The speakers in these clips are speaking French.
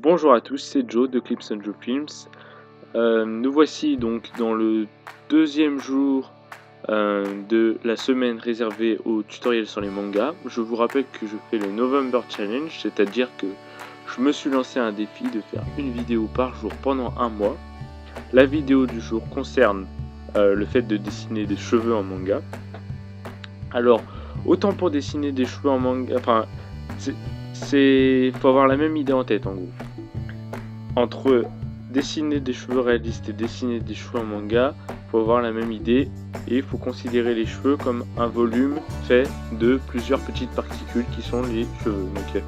Bonjour à tous, c'est Joe de Clips and Joe Films. Nous voici donc dans le deuxième jour de la semaine réservée aux tutoriels sur les mangas. Je vous rappelle que je fais le November Challenge, c'est-à-dire que je me suis lancé un défi de faire une vidéo par jour pendant un mois. La vidéo du jour concerne le fait de dessiner des cheveux en manga. Alors, autant pour dessiner des cheveux en manga, enfin, faut avoir la même idée en tête en gros. Entre dessiner des cheveux réalistes et dessiner des cheveux en manga, faut avoir la même idée et il faut considérer les cheveux comme un volume fait de plusieurs petites particules qui sont les cheveux. Donc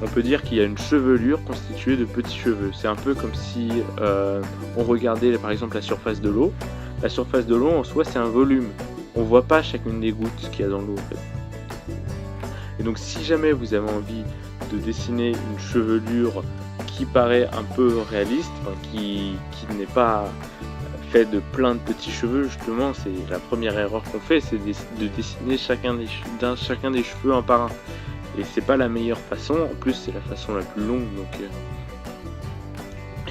on peut dire qu'il y a une chevelure constituée de petits cheveux. C'est un peu comme si on regardait par exemple la surface de l'eau. La surface de l'eau en soi c'est un volume. On voit pas chacune des gouttes qu'il y a dans l'eau en fait. Et donc si jamais vous avez envie de dessiner une chevelure qui paraît un peu réaliste, qui n'est pas fait de plein de petits cheveux, justement, c'est la première erreur qu'on fait, c'est de dessiner chacun des cheveux un par un. Et c'est pas la meilleure façon, en plus c'est la façon la plus longue,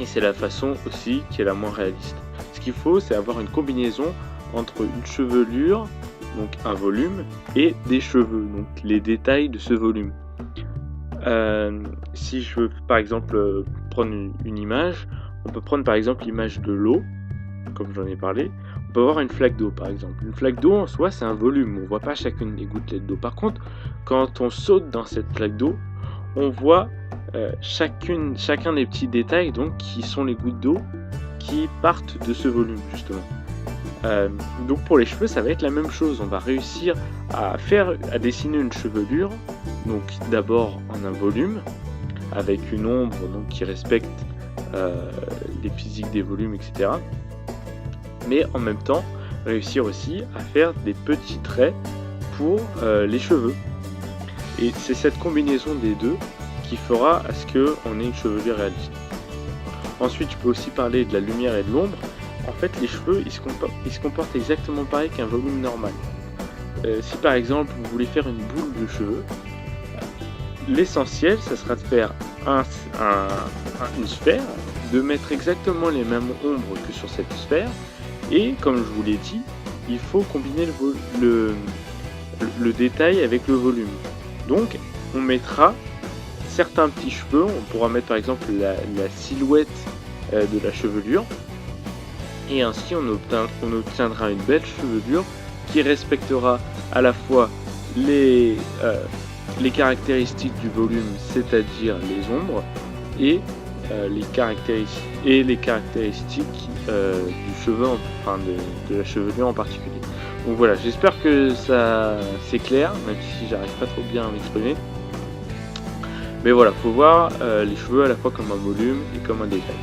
et c'est la façon aussi qui est la moins réaliste. Ce qu'il faut, c'est avoir une combinaison entre une chevelure, donc un volume, et des cheveux, donc les détails de ce volume. Si je veux par exemple prendre une image, on peut prendre par exemple l'image de l'eau, comme j'en ai parlé. On peut avoir une flaque d'eau par exemple. Une flaque d'eau en soi c'est un volume, on voit pas chacune des gouttelettes d'eau. Par contre, quand on saute dans cette flaque d'eau, on voit chacun des petits détails donc qui sont les gouttes d'eau qui partent de ce volume justement. Donc pour les cheveux ça va être la même chose, on va réussir à dessiner une chevelure, donc d'abord en un volume avec une ombre donc qui respecte les physiques des volumes, etc. Mais en même temps réussir aussi à faire des petits traits pour les cheveux. Et c'est cette combinaison des deux qui fera à ce qu'on ait une chevelure réaliste. Ensuite je peux aussi parler de la lumière et de l'ombre. En fait, les cheveux, ils se comportent exactement pareil qu'un volume normal. Si par exemple, vous voulez faire une boule de cheveux, l'essentiel, ça sera de faire une sphère, de mettre exactement les mêmes ombres que sur cette sphère, et comme je vous l'ai dit, il faut combiner le détail avec le volume. Donc, on mettra certains petits cheveux, on pourra mettre par exemple la silhouette de la chevelure, et ainsi on obtiendra une belle chevelure qui respectera à la fois les caractéristiques du volume, c'est-à-dire les ombres, et les caractéristiques du cheveu, de la chevelure en particulier. Donc voilà, j'espère que ça c'est clair, même si j'arrive pas trop bien à m'exprimer. Mais voilà, faut voir les cheveux à la fois comme un volume et comme un détail.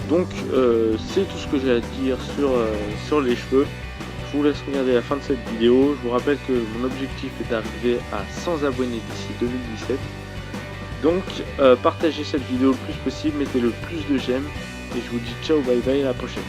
Donc c'est tout ce que j'ai à dire sur les cheveux. Je vous laisse regarder la fin de cette vidéo. Je vous rappelle que mon objectif est d'arriver à 100 abonnés d'ici 2017. Donc partagez cette vidéo le plus possible, mettez le plus de j'aime et je vous dis ciao, bye bye, à la prochaine.